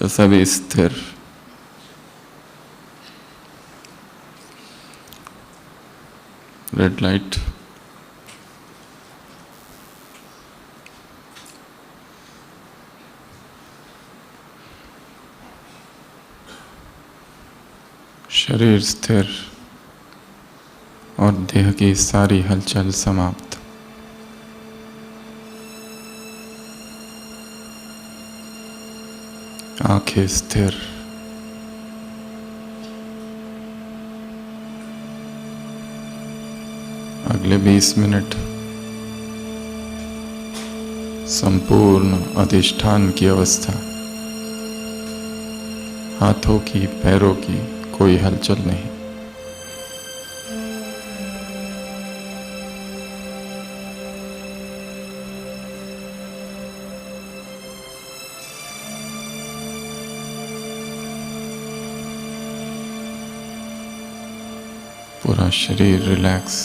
तो सभी स्थिर। Red light. शरीर स्थिर और देह की सारी हलचल समाप्त। आंखें स्थिर। अगले 20 मिनट संपूर्ण अधिष्ठान की अवस्था। हाथों की, पैरों की कोई हलचल नहीं। पूरा शरीर रिलैक्स।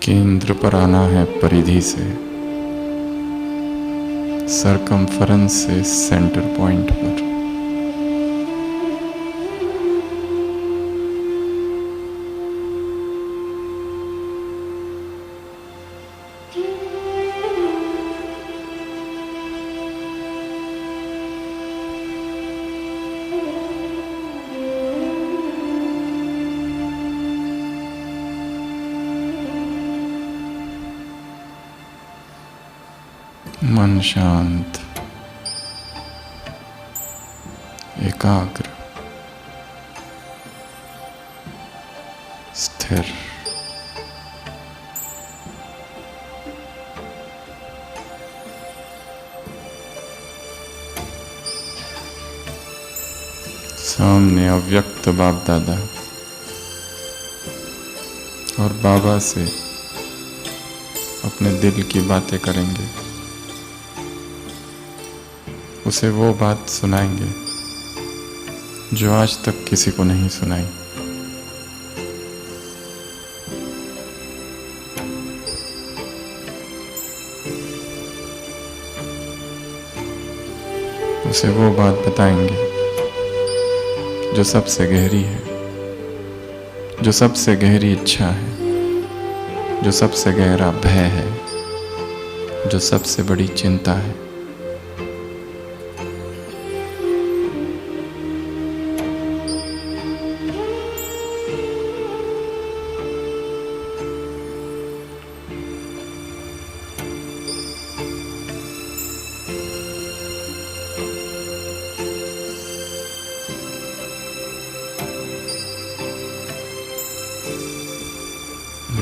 केंद्र पर आना है परिधि से, सरकमफरेंस से सेंटर पॉइंट पर। मन शांत, एकाग्र, स्थिर। सामने अव्यक्त बाप दादा और बाबा से अपने दिल की बातें करेंगे। उसे वो बात सुनाएंगे जो आज तक किसी को नहीं सुनाई। उसे वो बात बताएंगे जो सबसे गहरी है, जो सबसे गहरी इच्छा है, जो सबसे गहरा भय है, जो सबसे बड़ी चिंता है।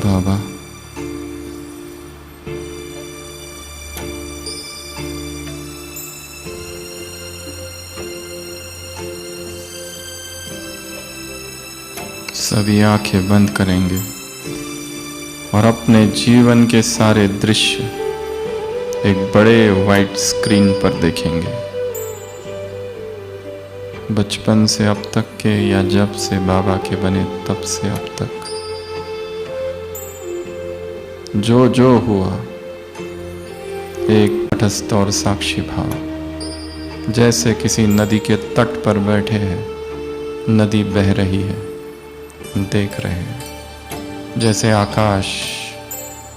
बाबा, सभी आंखें बंद करेंगे और अपने जीवन के सारे दृश्य एक बड़े वाइट स्क्रीन पर देखेंगे। बचपन से अब तक के, या जब से बाबा के बने तब से अब तक जो जो हुआ, एक तटस्थ और साक्षी भाव। जैसे किसी नदी के तट पर बैठे हैं, नदी बह रही है, देख रहे हैं। जैसे आकाश,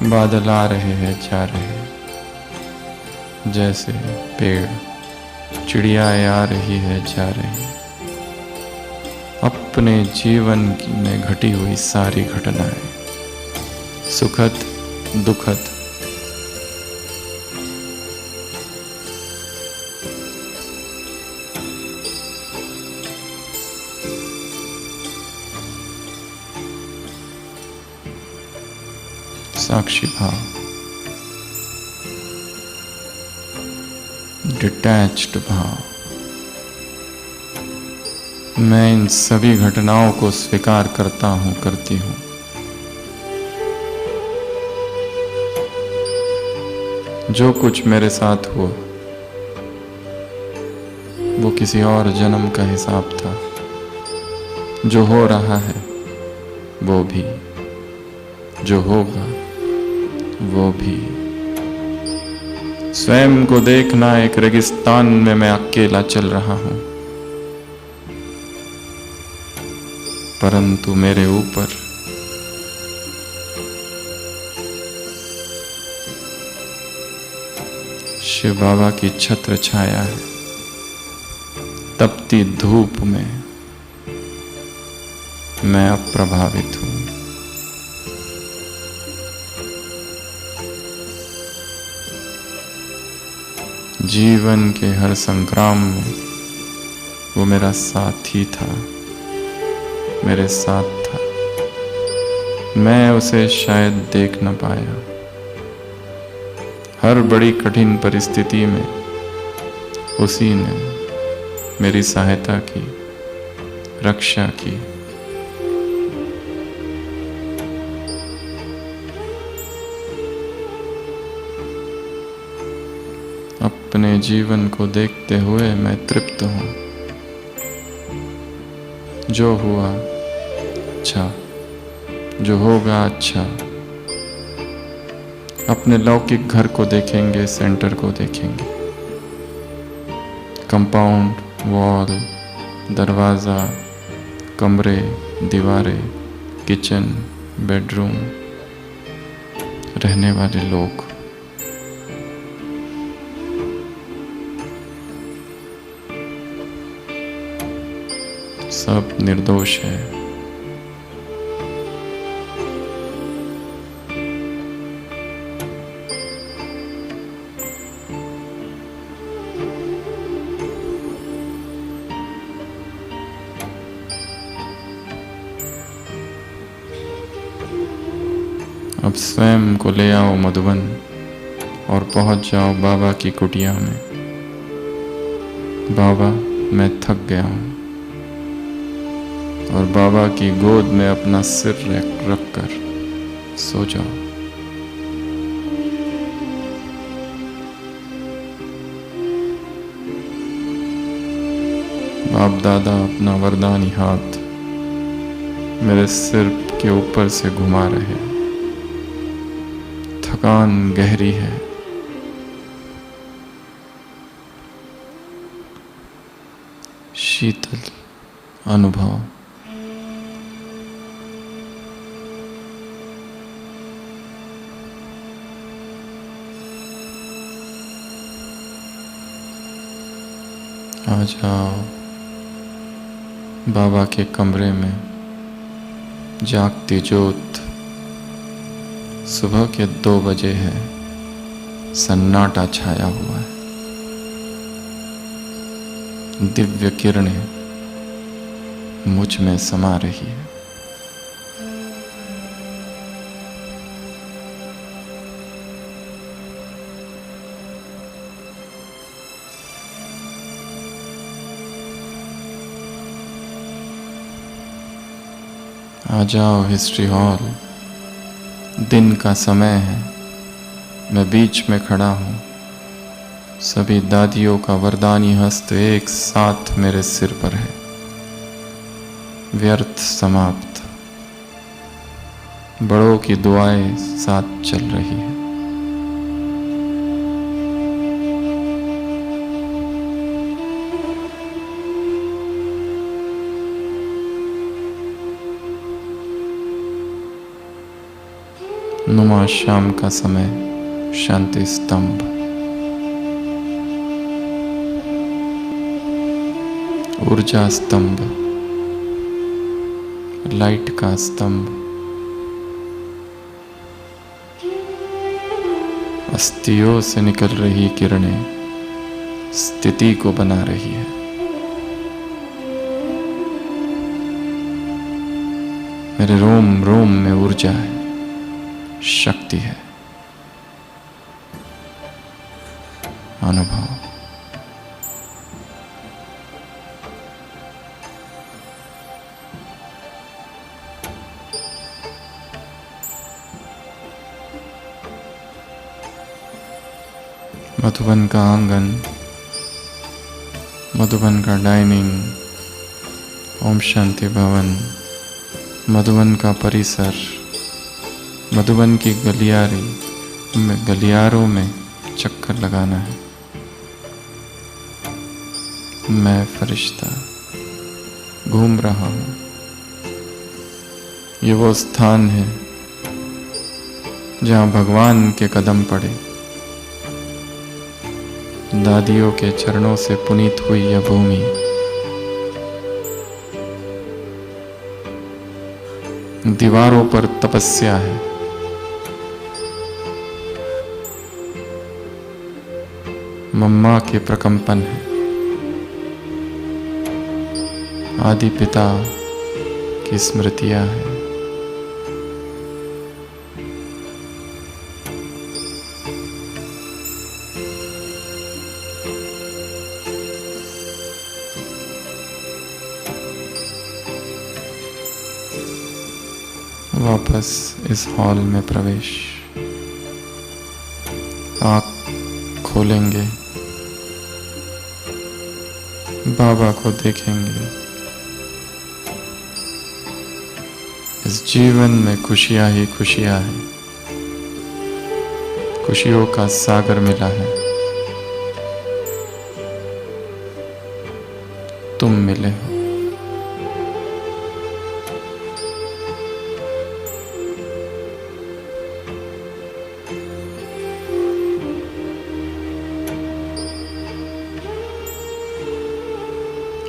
बादल आ रहे हैं, जा रहे हैं। जैसे पेड़, चिड़ियाएं आ रही है, जा रही है। अपने जीवन में घटी हुई सारी घटनाएं, सुखद, दुखद, साक्षी भाव, डिटैच्ड भाव। मैं इन सभी घटनाओं को स्वीकार करता हूं, करती हूं। जो कुछ मेरे साथ हुआ वो किसी और जन्म का हिसाब था। जो हो रहा है वो भी, जो होगा वो भी। स्वयं को देखना, एक रेगिस्तान में मैं अकेला चल रहा हूं, परंतु मेरे ऊपर शिव बाबा की छत्र छाया है। तपती धूप में मैं अप्रभावित हूं। जीवन के हर संग्राम में वो मेरा साथी था, मेरे साथ था। मैं उसे शायद देख न पाया। हर बड़ी कठिन परिस्थिति में उसी ने मेरी सहायता की, रक्षा की। अपने जीवन को देखते हुए मैं तृप्त हूं। जो हुआ अच्छा, जो होगा अच्छा। अपने लौकिक घर को देखेंगे, सेंटर को देखेंगे, कंपाउंड, वॉल, दरवाज़ा, कमरे, दीवारें, किचन, बेडरूम, रहने वाले लोग। सब निर्दोष है। अब स्वयं को ले आओ मधुबन और पहुंच जाओ बाबा की कुटिया में। बाबा, मैं थक गया हूं। और बाबा की गोद में अपना सिर रख कर सो जाओ। बाप दादा अपना वरदानी हाथ मेरे सिर के ऊपर से घुमा रहे। थकान गहरी है। शीतल अनुभव। आ जाओ बाबा के कमरे में। जागती ज्योत। सुबह के 2 बजे है। सन्नाटा छाया हुआ है। दिव्य किरणें मुझ में समा रही है। आ जाओ हिस्ट्री हॉल। दिन का समय है। मैं बीच में खड़ा हूँ। सभी दादियों का वरदानी हस्त एक साथ मेरे सिर पर है। व्यर्थ समाप्त। बड़ों की दुआएं साथ चल रही है। नुमा शाम का समय। शांति स्तंभ। ऊर्जा स्तंभ। लाइट का स्तंभ। अस्थियों से निकल रही किरणें स्थिति को बना रही है। मेरे रोम रोम में ऊर्जा है, शक्ति है, अनुभव। मधुबन का आंगन, मधुबन का डाइनिंग, ओम शांति भवन, मधुबन का परिसर, मधुबन की गलियारों में चक्कर लगाना है। मैं फरिश्ता घूम रहा हूँ। ये वो स्थान है जहाँ भगवान के कदम पड़े। दादियों के चरणों से पुनीत हुई यह भूमि दीवारों पर तपस्या है। मम्मा के प्रकंपन है। आदि पिता की स्मृतियां हैं। वापस इस हॉल में प्रवेश। आँख खोलेंगे, बाबा को देखेंगे। इस जीवन में खुशियां ही खुशियां हैं। खुशियों का सागर मिला है। तुम मिले हो।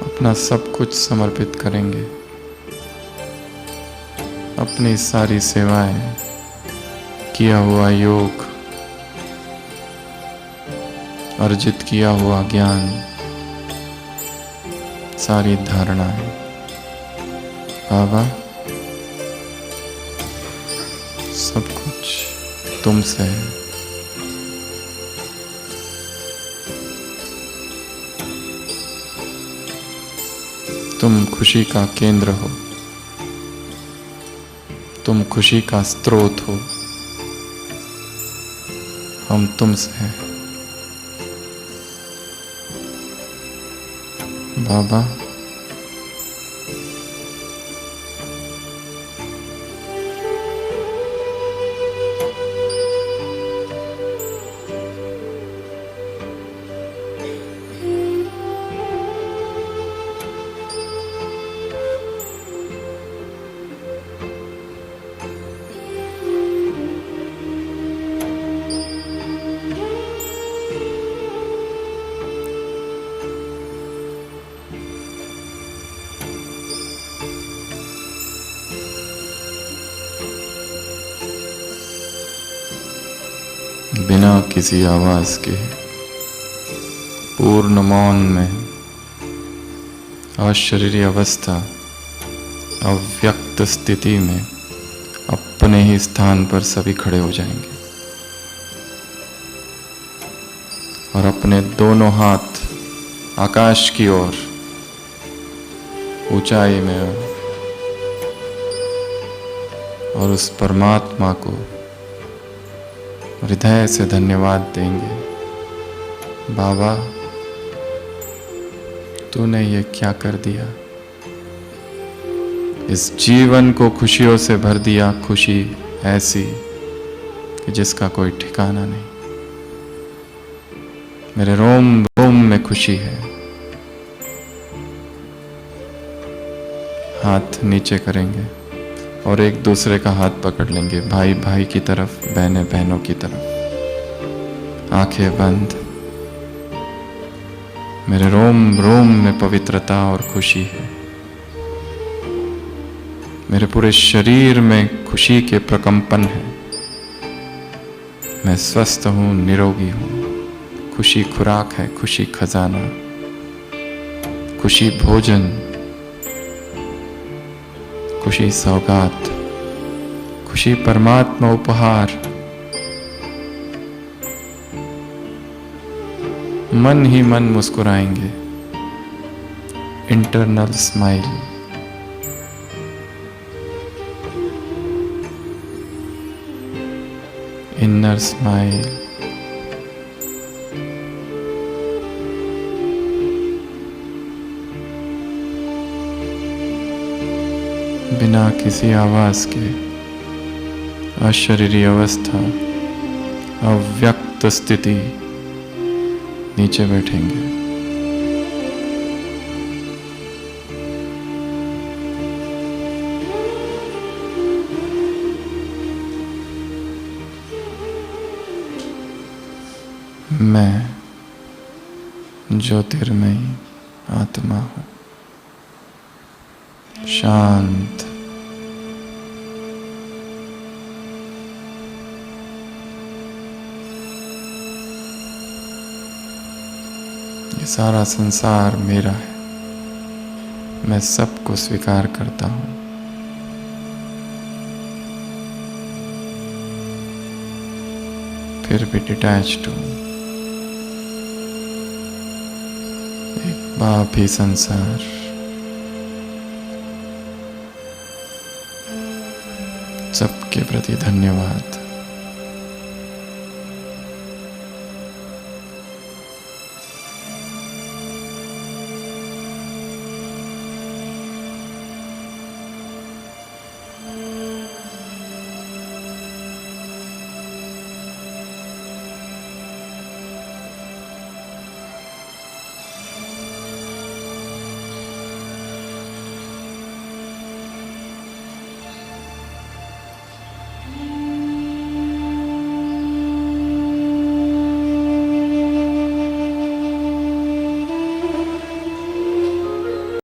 अपना सब कुछ समर्पित करेंगे। अपनी सारी सेवाएं, किया हुआ योग, अर्जित किया हुआ ज्ञान, सारी धारणाएं बाबा, सब कुछ तुमसे है। तुम खुशी का केंद्र हो। तुम खुशी का स्रोत हो। हम तुमसे हैं बाबा। बिना किसी आवाज के पूर्ण मौन में अशरीरी अवस्था, अव्यक्त स्थिति में अपने ही स्थान पर सभी खड़े हो जाएंगे और अपने दोनों हाथ आकाश की ओर ऊंचाई में और उस परमात्मा को हृदय से धन्यवाद देंगे। बाबा, तूने ये क्या कर दिया। इस जीवन को खुशियों से भर दिया। खुशी ऐसी कि जिसका कोई ठिकाना नहीं। मेरे रोम रोम में खुशी है। हाथ नीचे करेंगे और एक दूसरे का हाथ पकड़ लेंगे। भाई भाई की तरफ, बहनें बहनों की तरफ। आंखें बंद। मेरे रोम रोम में पवित्रता और खुशी है। मेरे पूरे शरीर में खुशी के प्रकंपन है। मैं स्वस्थ हूं, निरोगी हूं। खुशी खुराक है, खुशी खजाना, खुशी भोजन, खुशी सौगात, खुशी परमात्मा उपहार। मन ही मन मुस्कुराएंगे। Internal smile. Inner smile. बिना किसी आवाज के अशरीरी अवस्था, अव्यक्त स्थिति नीचे बैठेंगे। मैं ज्योतिर्मयी आत्मा हूँ, शांत, ये सारा संसार मेरा है, मैं सबको स्वीकार करता हूँ। फिर भी डिटैच्ड हूँ, एक बाप ही संसार, सबके प्रति धन्यवाद।